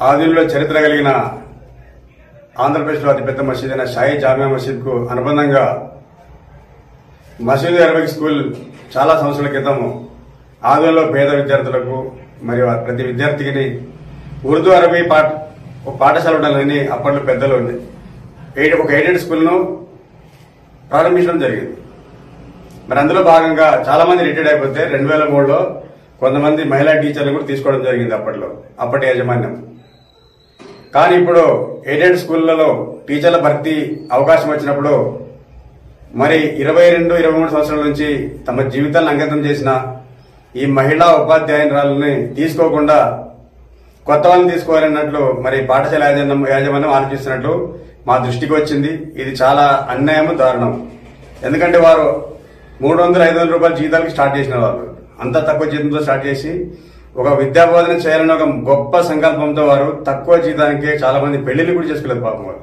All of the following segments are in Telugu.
ఆదిలో చరిత్ర కలిగిన ఆంధ్రప్రదేశ్లో అతిపెద్ద మసీద్ అయిన షాయి జామియా మసీద్కు అనుబంధంగా మసీదు అరబిక్ స్కూల్ చాలా సంవత్సరాల క్రితం ఆదిలో పేద విద్యార్థులకు మరియు ప్రతి విద్యార్థికి ఉర్దూ అరబీ పాఠశాల ఉండాలని అప్పట్లో పెద్దలు ఒక ఎయిడెడ్ స్కూల్ను ప్రారంభించడం జరిగింది. మరి అందులో భాగంగా చాలా మంది రిటైర్డ్ అయిపోతే 2003లో కొంతమంది మహిళా టీచర్లు కూడా తీసుకోవడం జరిగింది అప్పటి యాజమాన్యం. కానీ ఇప్పుడు ఎయిడెడ్ స్కూళ్లలో టీచర్ల భర్తీ అవకాశం వచ్చినప్పుడు మరి 22-23 సంవత్సరాల నుంచి తమ జీవితాలను అంకితం చేసిన ఈ మహిళా ఉపాధ్యాయురాలని తీసుకోకుండా కొత్త వాళ్ళని తీసుకోవాలన్నట్లు మరి పాఠశాల యాజమాన్యం ఆలోచిస్తున్నట్లు మా దృష్టికి వచ్చింది. ఇది చాలా అన్యాయం, దారుణం. ఎందుకంటే వారు 300-500 రూపాయల జీతాలకి స్టార్ట్ చేసిన వాళ్ళు అంత తక్కువ జీతంతో స్టార్ట్ చేసి ఒక విద్యాబోధన చేయాలని ఒక గొప్ప సంకల్పంతో వారు తక్కువ జీతానికే చాలా మంది పెళ్లిళ్ళు కూడా చేసుకోలేదు. పాపం వారు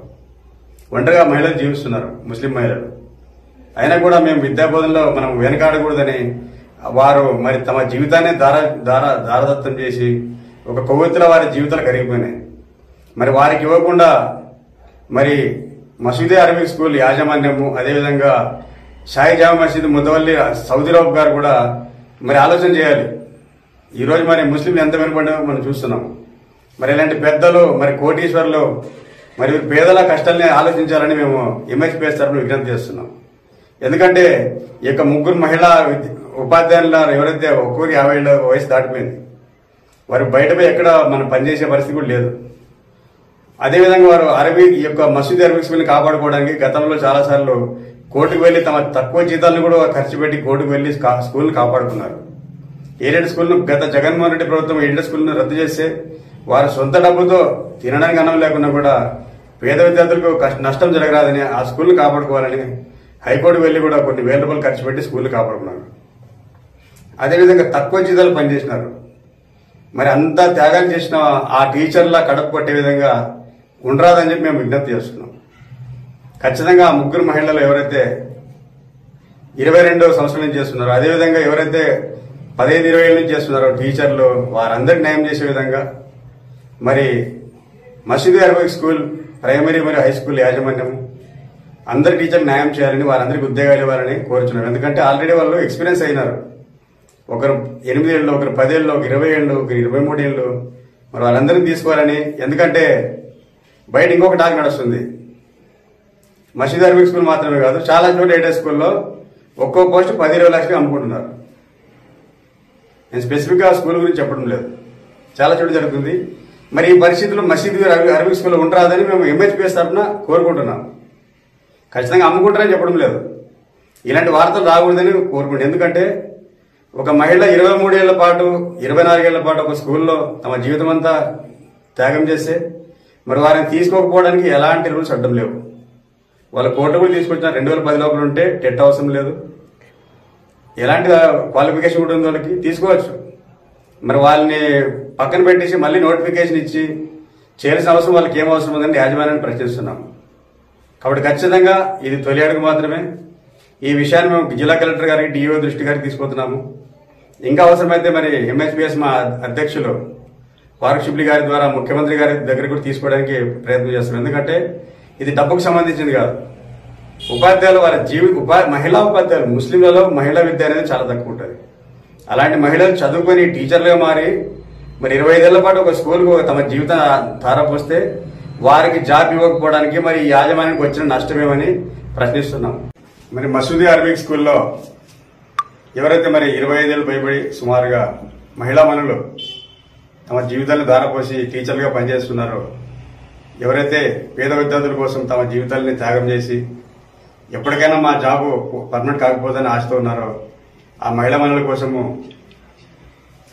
ఒంటరిగా మహిళలు జీవిస్తున్నారు, ముస్లిం మహిళలు. అయినా కూడా మేము విద్యాబోధనలో మనం వెనకాడకూడదని వారు మరి తమ జీవితాన్ని దారదత్తం చేసి ఒక కొవ్వొత్తుల వారి జీవితాలు కరిగిపోయినాయి. మరి వారికి ఇవ్వకుండా మరి మసీదే అరబిక్ స్కూల్ యాజమాన్యము, అదేవిధంగా షాయి జామా మసీద్ ముద్దవల్లి సౌదీరావు గారు కూడా మరి ఆలోచన చేయాలి. ఈ రోజు మరి ముస్లింలు ఎంత వెనుకబడ్డా మనం చూస్తున్నాం. మరి ఇలాంటి పెద్దలు మరి కోటీశ్వర్లు మరి పేదల కష్టాలని ఆలోచించాలని మేము ఎంహెచ్పిఎస్ తరఫున విజ్ఞప్తి చేస్తున్నాం. ఎందుకంటే ఈ యొక్క 3 మహిళా ఉపాధ్యాయుల ఎవరైతే ఒక్కొక్కరికి 50 ఏళ్ల వయసు దాటిపోయింది, వారు బయటపై ఎక్కడ మనం పనిచేసే పరిస్థితి కూడా లేదు. అదేవిధంగా వారు ఈ యొక్క మసీద్ అరబిక్ స్కూల్ని కాపాడుకోవడానికి గతంలో చాలాసార్లు కోర్టుకు వెళ్లి తమ తక్కువ జీతాలను కూడా ఖర్చు పెట్టి కోర్టుకు వెళ్లి స్కూల్ని కాపాడుకున్నారు. ఎయిడెడ్ స్కూల్ను గత జగన్మోహన్ రెడ్డి ప్రభుత్వం ఎయిడెడ్ స్కూల్ను రద్దు చేస్తే వారు సొంత డబ్బుతో తినడానికి అన్నం లేకుండా కూడా పేద విద్యార్థులకు నష్టం జరగరాదని ఆ స్కూల్ను కాపాడుకోవాలని హైకోర్టు వెళ్లి కూడా కొన్ని వేల రూపాయలు ఖర్చు పెట్టి స్కూల్ని కాపాడుకున్నారు. అదేవిధంగా తక్కువ జీతాలు పనిచేసినారు. మరి అంతా త్యాగాలు చేసిన ఆ టీచర్ల కడుపు కొట్టే విధంగా ఉండరాదని చెప్పి మేము విజ్ఞప్తి చేస్తున్నాం. ఖచ్చితంగా ఆ 3 మహిళలు ఎవరైతే 22 సంవత్సరాల నుంచి చేస్తున్నారో, అదేవిధంగా ఎవరైతే 15-20 ఏళ్ళ నుంచి చేస్తున్నారో టీచర్లు, వారందరికీ న్యాయం చేసే విధంగా మరి మసీదు అరబిక్ స్కూల్ ప్రైమరీ మరియు హై స్కూల్ యాజమాన్యం అందరి టీచర్లు న్యాయం చేయాలని, వారందరికీ ఉద్యోగాలు ఇవ్వాలని కోరుచున్నారు. ఎందుకంటే ఆల్రెడీ వాళ్ళు ఎక్స్పీరియన్స్ అయినారు. ఒకరు 8 ఏళ్ళు, ఒకరు 10 ఏళ్ళు, ఒకరు 20 ఏళ్ళు, ఒకరు 23 ఏళ్ళు. మరి వాళ్ళందరినీ తీసుకోవాలని. ఎందుకంటే బయట ఇంకొక టాక్ నడుస్తుంది. మసీద్ అరబిక్ స్కూల్ మాత్రమే కాదు, చాలా చోట్ల ఎయిడెడ్ స్కూల్లో ఒక్కో పోస్ట్ 10-20 లక్షలు అమ్ముకుంటున్నారు. నేను స్పెసిఫిక్ గా స్కూల్ గురించి చెప్పడం లేదు, చాలా చోట్ల జరుగుతుంది. మరి ఈ పరిస్థితుల్లో మసీద్ అరబిక్ స్కూల్లో ఉండరాదని మేము ఎంహెచ్పిఎస్ తరఫున కోరుకుంటున్నాం. ఖచ్చితంగా అమ్ముకుంటారని చెప్పడం లేదు, ఇలాంటి వార్తలు రాకూడదని కోరుకుంటాం. ఎందుకంటే ఒక మహిళ 23 ఏళ్ల పాటు 24 ఏళ్ల పాటు ఒక స్కూల్లో తమ జీవితం అంతా త్యాగం చేస్తే మరి వారిని తీసుకోకపోవడానికి ఎలాంటి రూల్స్ అడ్డం లేవు. వాళ్ళ కోర్టు కూడా తీసుకొచ్చిన 2010 లోపల ఉంటే టెట్ అవసరం లేదు, ఎలాంటి క్వాలిఫికేషన్ కూడా ఉంది వాళ్ళకి తీసుకోవచ్చు. మరి వాళ్ళని పక్కన పెట్టేసి మళ్ళీ నోటిఫికేషన్ ఇచ్చి చేయాల్సిన అవసరం వాళ్ళకి ఏం అవసరం ఉందని యాజమాన్యాన్ని ప్రశ్నిస్తున్నాం. కాబట్టి ఖచ్చితంగా ఇది తొలి అడుగు మాత్రమే. ఈ విషయాన్ని మేము జిల్లా కలెక్టర్ గారికి, డిఓ దృష్టి గారికి తీసుకుపోతున్నాము. ఇంకా అవసరమైతే మరి ఎంహెచ్పిఎస్ మా అధ్యక్షులు ఫారూక్ షిబ్లీ గారి ద్వారా ముఖ్యమంత్రి గారి దగ్గర కూడా తీసుకోవడానికి ప్రయత్నం చేస్తున్నాం. ఎందుకంటే ఇది డబ్బుకు సంబంధించింది కాదు. ఉపాధ్యాయులు వారి మహిళా ఉపాధ్యాయులు, ముస్లింలలో మహిళా విద్య అనేది చాలా తక్కువ ఉంటుంది. అలాంటి మహిళలు చదువుకొని టీచర్లుగా మారి మరి 25 ఏళ్ల పాటు ఒక స్కూల్కు తమ జీవితం ధారపోస్తే వారికి జాబ్ ఇవ్వకపోవడానికి మరి యాజమాన్యానికి వచ్చిన నష్టమేమని ప్రశ్నిస్తున్నాం. మరి మసీదు అరబిక్ స్కూల్లో ఎవరైతే మరి 25 ఏళ్ళు పైబడి సుమారుగా మహిళా మనులు తమ జీవితాలను ధారపోసి టీచర్లుగా పనిచేస్తున్నారో, ఎవరైతే పేద విద్యార్థుల కోసం తమ జీవితాలని త్యాగం చేసి ఎప్పటికైనా మా జాబు పర్మనెంట్ కాకపోతుందని ఆశతో ఉన్నారో ఆ మహిళా మనుల కోసము,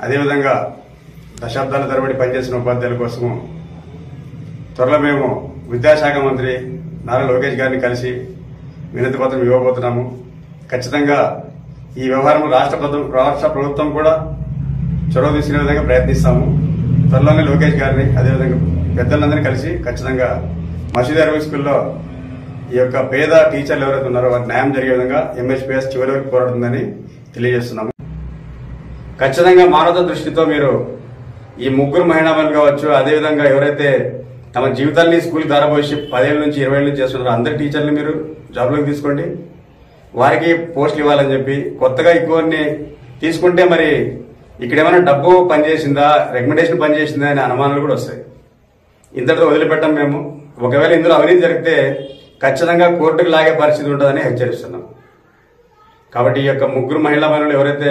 అదేవిధంగా దశాబ్దాల తరబడి పనిచేసిన ఉపాధ్యాయుల కోసము త్వరలో మేము విద్యాశాఖ మంత్రి నారా లోకేష్ గారిని కలిసి వినతి పత్రం ఇవ్వబోతున్నాము. ఖచ్చితంగా ఈ వ్యవహారం రాష్ట్ర ప్రభుత్వం కూడా చొరవ తీసుకునే విధంగా ప్రయత్నిస్తాము. త్వరలోనే లోకేష్ గారిని, అదేవిధంగా పెద్దలందరినీ కలిసి ఖచ్చితంగా మసీద్ అరబిక్ స్కూల్లో ఈ యొక్క పేద టీచర్లు ఎవరైతే ఉన్నారో వారికి న్యాయం జరిగే విధంగా ఎంహెచ్పిఎస్ చివరి వరకు పోరాడుతుందని తెలియజేస్తున్నాము. ఖచ్చితంగా మానవతా దృష్టితో మీరు ఈ ముగ్గురు మహిళలు కావచ్చు, అదేవిధంగా ఎవరైతే తమ జీవితాన్ని స్కూల్కి దారబోసి 10 ఏళ్ళ నుంచి 20 ఏళ్ళ నుంచి చేస్తున్నారో అందరి టీచర్లు మీరు జాబ్లోకి తీసుకోండి. వారికి పోస్టులు ఇవ్వాలని చెప్పి కొత్తగా ఎక్కువని తీసుకుంటే మరి ఇక్కడ ఏమైనా డబ్బు పనిచేసిందా, రికమెండేషన్ పనిచేసిందా అనే అనుమానాలు కూడా వస్తాయి. ఇంతటితో వదిలిపెట్టాం మేము. ఒకవేళ ఇందులో అవినీతి జరిగితే ఖచ్చితంగా కోర్టుకు లాగే పరిస్థితి ఉంటుందని హెచ్చరిస్తున్నాం. కాబట్టి ఈ యొక్క ముగ్గురు మహిళా మహిళలు ఎవరైతే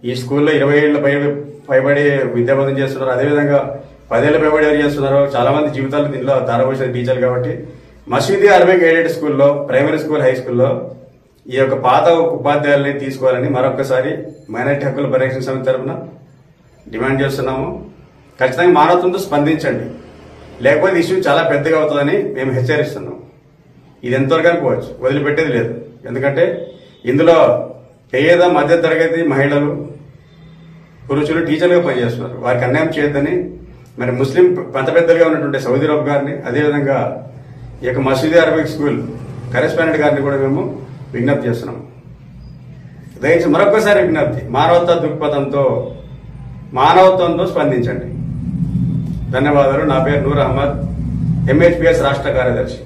ఈ స్కూల్లో 20 ఏళ్ల పైబడి విద్యాబోధన చేస్తున్నారో, అదేవిధంగా 10 ఏళ్ల పైబడి ఎవరు చేస్తున్నారో చాలా మంది జీవితాలు దీనిలో దారపోసిన టీచర్లు. కాబట్టి మసీదీ అరబిక్ ఎయిడెడ్ స్కూల్లో, ప్రైమరీ స్కూల్, హై స్కూల్లో ఈ యొక్క పాత ఉపాధ్యాయుల్ని తీసుకోవాలని మరొకసారి మైనారిటీ హక్కుల పరిరక్షణ సమితి తరఫున డిమాండ్ చేస్తున్నాము. ఖచ్చితంగా మానవత్వంతో స్పందించండి, లేకపోతే ఇష్యూ చాలా పెద్దగా అవుతుందని మేము హెచ్చరిస్తున్నాం. ఇది ఎంతవరకు అనుకోవచ్చు, వదిలిపెట్టేది లేదు. ఎందుకంటే ఇందులో పేద మధ్య తరగతి మహిళలు, పురుషులు టీచర్లుగా పనిచేస్తున్నారు. వారికి అన్యాయం చేయొద్దని మరి ముస్లిం పెద్ద పెద్దలుగా ఉన్నటువంటి సౌదీ రబ్ గారిని, అదేవిధంగా ఈ యొక్క మసీదీ అరబిక్ స్కూల్ కరెస్పాండెంట్ గారిని కూడా మేము విజ్ఞప్తి చేస్తున్నాం. దయచేసి మరొకసారి విజ్ఞప్తి, మానవత్వంతో స్పందించండి. ధన్యవాదాలు. నా పేరు నూర్ అహ్మద్, ఎంహెచ్పిఎస్ రాష్ట్ర కార్యదర్శి.